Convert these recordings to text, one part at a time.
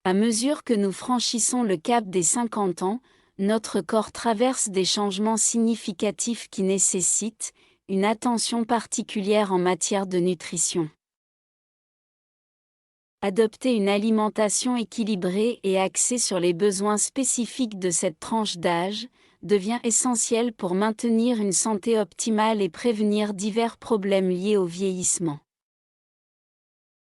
À mesure que nous franchissons le cap des 50 ans, notre corps traverse des changements significatifs qui nécessitent une attention particulière en matière de nutrition. Adopter une alimentation équilibrée et axée sur les besoins spécifiques de cette tranche d'âge devient essentiel pour maintenir une santé optimale et prévenir divers problèmes liés au vieillissement.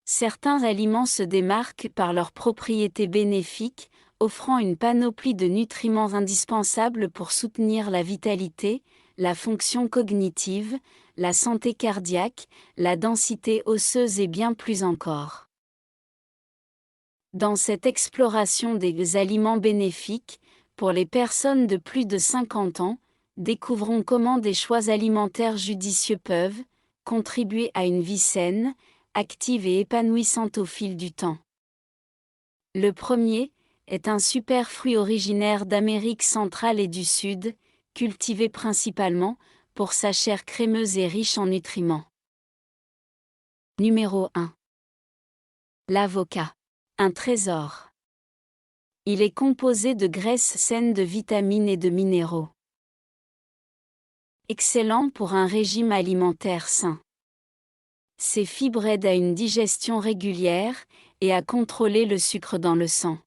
Certains aliments se démarquent par leurs propriétés bénéfiques, offrant une panoplie de nutriments indispensables pour soutenir la vitalité, la fonction cognitive, la santé cardiaque, la densité osseuse et bien plus encore. Dans cette exploration des aliments bénéfiques, pour les personnes de plus de 50 ans, découvrons comment des choix alimentaires judicieux peuvent contribuer à une vie saine, active et épanouissante au fil du temps. Le premier est un superfruit originaire d'Amérique centrale et du Sud, cultivé principalement pour sa chair crémeuse et riche en nutriments. Numéro 1. L'avocat. Un trésor. Il est composé de graisses saines de vitamines et de minéraux. Excellent pour un régime alimentaire sain. Ces fibres aident à une digestion régulière et à contrôler le sucre dans le sang.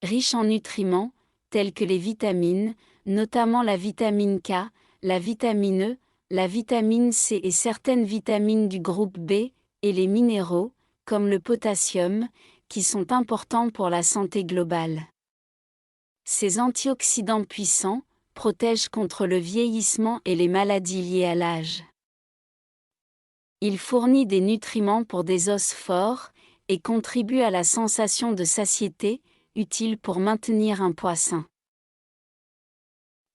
Riche en nutriments, tels que les vitamines, notamment la vitamine K, la vitamine E, la vitamine C et certaines vitamines du groupe B, et les minéraux, comme le potassium, qui sont importants pour la santé globale. Ces antioxydants puissants protègent contre le vieillissement et les maladies liées à l'âge. Il fournit des nutriments pour des os forts et contribue à la sensation de satiété, utile pour maintenir un poids sain.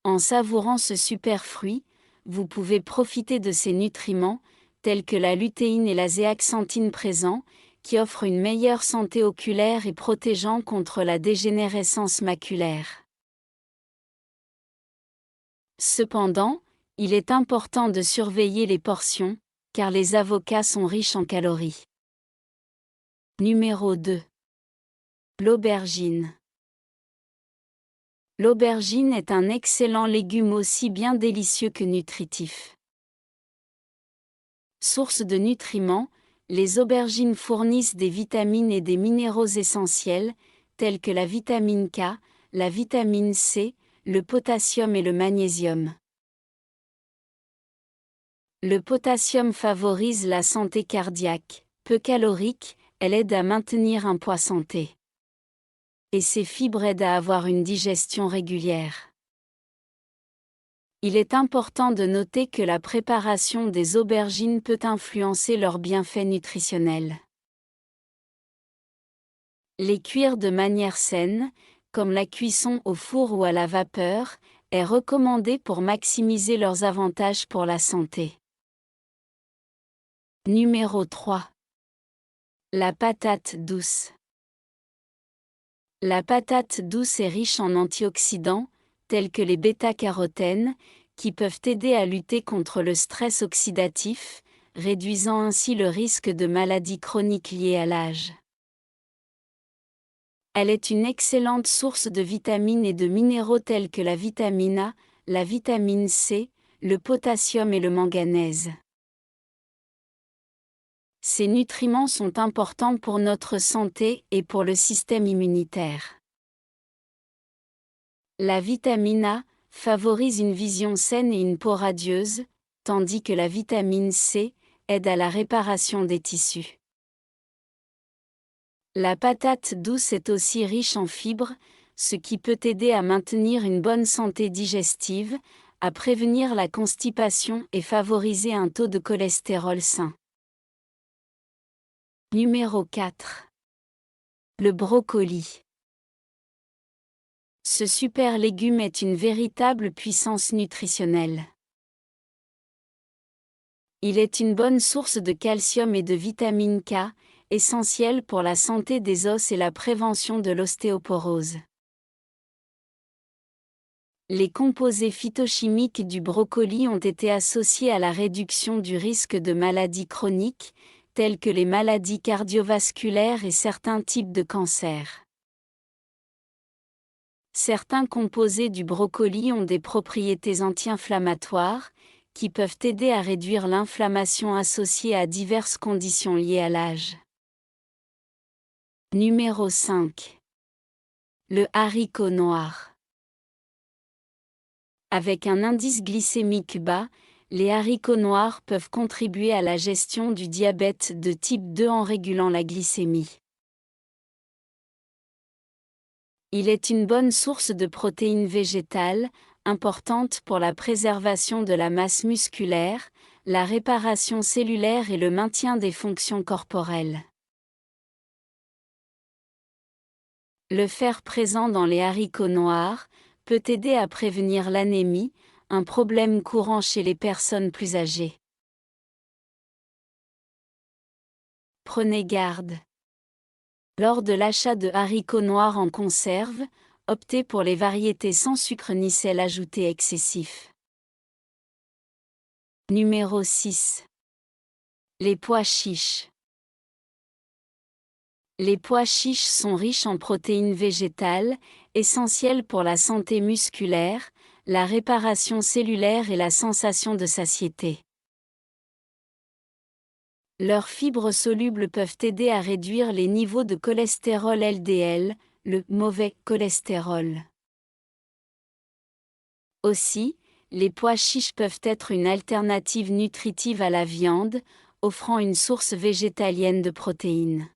En savourant ce superfruit, vous pouvez profiter de ces nutriments, tels que la lutéine et la zéaxanthine présents, qui offrent une meilleure santé oculaire et protégeant contre la dégénérescence maculaire. Cependant, il est important de surveiller les portions, car les avocats sont riches en calories. Numéro 2. L'aubergine. L'aubergine est un excellent légume aussi bien délicieux que nutritif. Source de nutriments, les aubergines fournissent des vitamines et des minéraux essentiels, tels que la vitamine K, la vitamine C, le potassium et le magnésium. Le potassium favorise la santé cardiaque. Peu calorique, elle aide à maintenir un poids santé. Et ses fibres aident à avoir une digestion régulière. Il est important de noter que la préparation des aubergines peut influencer leurs bienfaits nutritionnels. Les cuire de manière saine, comme la cuisson au four ou à la vapeur, est recommandée pour maximiser leurs avantages pour la santé. Numéro 3. La patate douce. La patate douce est riche en antioxydants, tels que les bêta-carotènes, qui peuvent aider à lutter contre le stress oxydatif, réduisant ainsi le risque de maladies chroniques liées à l'âge. Elle est une excellente source de vitamines et de minéraux tels que la vitamine A, la vitamine C, le potassium et le manganèse. Ces nutriments sont importants pour notre santé et pour le système immunitaire. La vitamine A favorise une vision saine et une peau radieuse, tandis que la vitamine C aide à la réparation des tissus. La patate douce est aussi riche en fibres, ce qui peut aider à maintenir une bonne santé digestive, à prévenir la constipation et favoriser un taux de cholestérol sain. Numéro 4. Le brocoli. Ce super légume est une véritable puissance nutritionnelle. Il est une bonne source de calcium et de vitamine K, essentielle pour la santé des os et la prévention de l'ostéoporose. Les composés phytochimiques du brocoli ont été associés à la réduction du risque de maladies chroniques, telles que les maladies cardiovasculaires et certains types de cancers. Certains composés du brocoli ont des propriétés anti-inflammatoires, qui peuvent aider à réduire l'inflammation associée à diverses conditions liées à l'âge. Numéro 5. Le haricot noir. Avec un indice glycémique bas, les haricots noirs peuvent contribuer à la gestion du diabète de type 2 en régulant la glycémie. Il est une bonne source de protéines végétales, importante pour la préservation de la masse musculaire, la réparation cellulaire et le maintien des fonctions corporelles. Le fer présent dans les haricots noirs peut aider à prévenir l'anémie, un problème courant chez les personnes plus âgées. Prenez garde. Lors de l'achat de haricots noirs en conserve, optez pour les variétés sans sucre ni sel ajouté excessif. Numéro 6. Les pois chiches. Les pois chiches sont riches en protéines végétales, essentielles pour la santé musculaire, la réparation cellulaire et la sensation de satiété. Leurs fibres solubles peuvent aider à réduire les niveaux de cholestérol LDL, le mauvais cholestérol. Aussi, les pois chiches peuvent être une alternative nutritive à la viande, offrant une source végétalienne de protéines.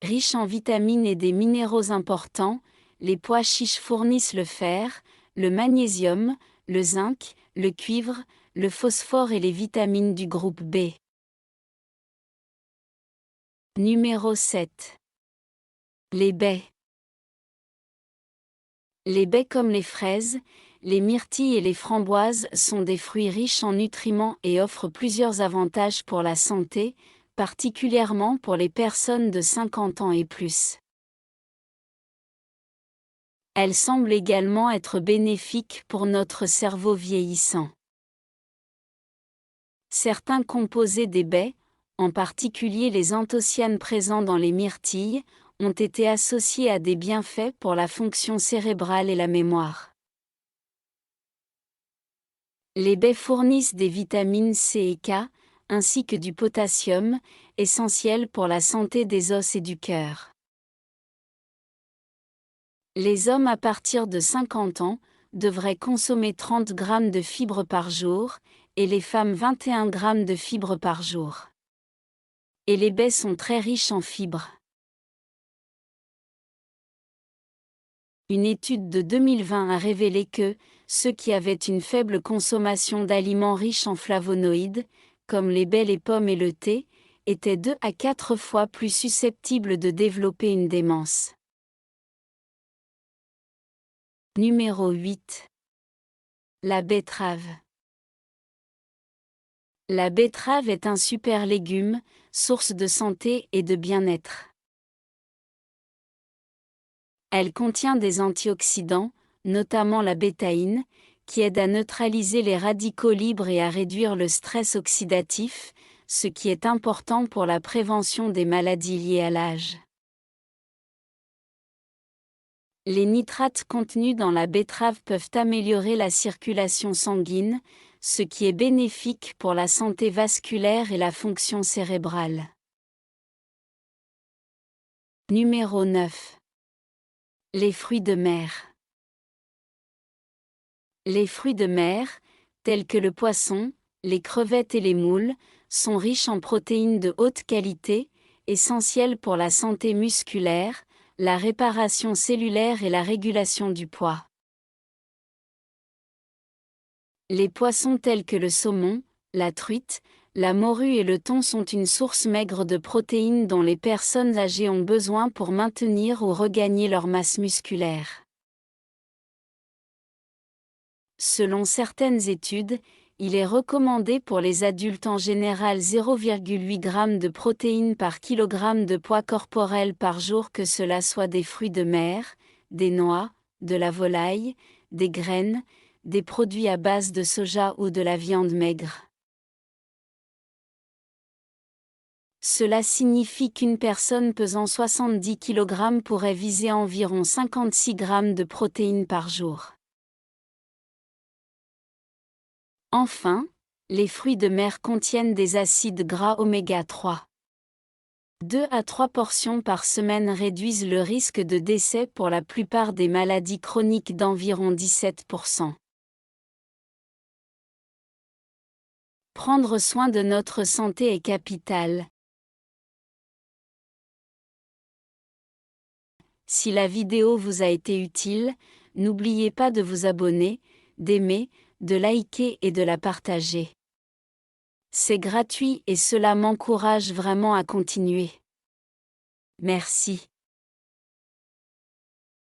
Riches en vitamines et des minéraux importants, les pois chiches fournissent le fer, le magnésium, le zinc, le cuivre, le phosphore et les vitamines du groupe B. Numéro 7. Les baies. Les baies comme les fraises, les myrtilles et les framboises sont des fruits riches en nutriments et offrent plusieurs avantages pour la santé, particulièrement pour les personnes de 50 ans et plus. Elles semblent également être bénéfiques pour notre cerveau vieillissant. Certains composés des baies, en particulier les anthocyanes présents dans les myrtilles, ont été associés à des bienfaits pour la fonction cérébrale et la mémoire. Les baies fournissent des vitamines C et K, ainsi que du potassium, essentiel pour la santé des os et du cœur. Les hommes à partir de 50 ans devraient consommer 30 g de fibres par jour, et les femmes 21 g de fibres par jour. Et les baies sont très riches en fibres. Une étude de 2020 a révélé que ceux qui avaient une faible consommation d'aliments riches en flavonoïdes, comme les baies, les pommes et le thé, étaient 2 à 4 fois plus susceptibles de développer une démence. Numéro 8. La betterave. La betterave est un super légume, source de santé et de bien-être. Elle contient des antioxydants, notamment la bétaïne, qui aide à neutraliser les radicaux libres et à réduire le stress oxydatif, ce qui est important pour la prévention des maladies liées à l'âge. Les nitrates contenus dans la betterave peuvent améliorer la circulation sanguine, ce qui est bénéfique pour la santé vasculaire et la fonction cérébrale. Numéro 9. Les fruits de mer. Les fruits de mer, tels que le poisson, les crevettes et les moules, sont riches en protéines de haute qualité, essentielles pour la santé musculaire, la réparation cellulaire et la régulation du poids. Les poissons tels que le saumon, la truite, la morue et le thon sont une source maigre de protéines dont les personnes âgées ont besoin pour maintenir ou regagner leur masse musculaire. Selon certaines études, il est recommandé pour les adultes en général 0,8 g de protéines par kilogramme de poids corporel par jour, que cela soit des fruits de mer, des noix, de la volaille, des graines, des produits à base de soja ou de la viande maigre. Cela signifie qu'une personne pesant 70 kg pourrait viser environ 56 g de protéines par jour. Enfin, les fruits de mer contiennent des acides gras oméga 3. 2 à 3 portions par semaine réduisent le risque de décès pour la plupart des maladies chroniques d'environ 17%. Prendre soin de notre santé est capital. Si la vidéo vous a été utile, n'oubliez pas de vous abonner, d'aimer, de liker et de la partager. C'est gratuit et cela m'encourage vraiment à continuer. Merci.